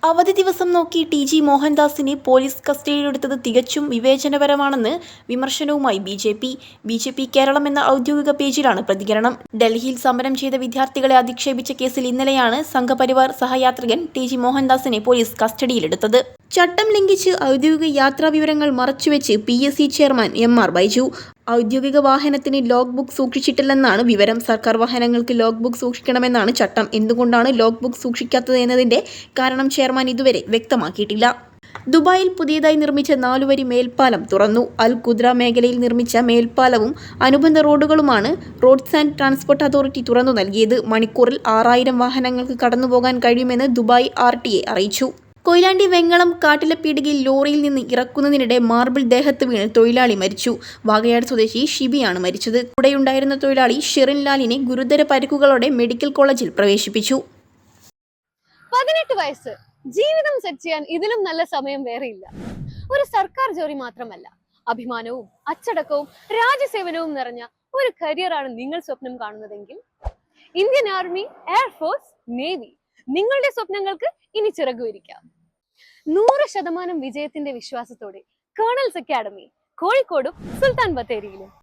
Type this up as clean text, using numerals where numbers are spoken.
അവധി ദിവസം നോക്കി ടി.ജി. മോഹൻദാസിനെ പോലീസ് കസ്റ്റഡിയിലെടുത്തത് തികച്ചും വിവേചനപരമാണെന്ന് വിമർശനവുമായി ബി.ജെ.പി. കേരളം എന്ന ഔദ്യോഗിക പേജിലാണ് പ്രതികരണം. ഡൽഹിയിൽ സമരം ചെയ്ത വിദ്യാർത്ഥികളെ അധിക്ഷേപിച്ച കേസിൽ ഇന്നലെയാണ് സംഘപരിവാർ സഹയാത്രികൻ ടി.ജി. മോഹൻദാസിനെ പോലീസ് കസ്റ്റഡിയിലെടുത്തത്. ചട്ടം ലംഘിച്ച് ഔദ്യോഗിക യാത്രാവിവരങ്ങൾ മറച്ചുവെച്ച് PSC ചെയർമാൻ M.R. ബൈജു. ഔദ്യോഗിക വാഹനത്തിന് ലോഗ് ബുക്ക് സൂക്ഷിച്ചിട്ടില്ലെന്നാണ് വിവരം. സർക്കാർ വാഹനങ്ങൾക്ക് ലോഗ് ബുക്ക് സൂക്ഷിക്കണമെന്നാണ് ചട്ടം. എന്തുകൊണ്ടാണ് ലോഗ് ബുക്ക് സൂക്ഷിക്കാത്തത് എന്നതിന്റെ കാരണം ചെയർമാൻ ഇതുവരെ വ്യക്തമാക്കിയിട്ടില്ല. ദുബായിൽ പുതിയതായി നിർമ്മിച്ച 4 വരി മേൽപ്പാലം തുറന്നു. അൽ ഖുദ്ര മേഖലയിൽ നിർമ്മിച്ച മേൽപ്പാലവും അനുബന്ധ റോഡുകളുമാണ് റോഡ്സ് ആൻഡ് ട്രാൻസ്പോർട്ട് അതോറിറ്റി തുറന്നു നൽകിയത്. മണിക്കൂറിൽ 6000 വാഹനങ്ങൾക്ക് കടന്നുപോകാൻ കഴിയുമെന്ന് ദുബായ് RTA അറിയിച്ചു. കൊയിലാണ്ടി വെങ്ങളം കാട്ടിലപ്പീടികയിൽ ലോറിയിൽ നിന്ന് ഇറക്കുന്നതിനിടെ മാർബിൾ ദേഹത്ത് വീണ് തൊഴിലാളി മരിച്ചു. വാകയാട് സ്വദേശി ഷിബിയാണ് മരിച്ചത്. കൂടെയുണ്ടായിരുന്ന തൊഴിലാളി ഷെറിൻ ലാലിനെ ഗുരുതര പരിക്കുകളോടെ മെഡിക്കൽ കോളേജിൽ പ്രവേശിപ്പിച്ചു. 18 വയസ്സ്, ജീവിതം സെറ്റ് ചെയ്യാൻ ഇതിലും നല്ല സമയം വേറെയില്ല. ഒരു സർക്കാർ ജോലി മാത്രമല്ല, അഭിമാനവും അച്ചടക്കവും രാജ്യസേവനവും നിറഞ്ഞ ഒരു കരിയറാണ് നിങ്ങൾ സ്വപ്നം കാണുന്നതെങ്കിൽ ഇന്ത്യൻ ആർമി, എയർഫോഴ്സ്, നേവി നിങ്ങളുടെ സ്വപ്നങ്ങൾക്ക് ഇനി ചിറകുവിരിക്കാം. 100% വിജയത്തിന്റെ വിശ്വാസത്തോടെ കേണൽസ് അക്കാഡമി കോഴിക്കോടും സുൽത്താൻ ബത്തേരിയിലും.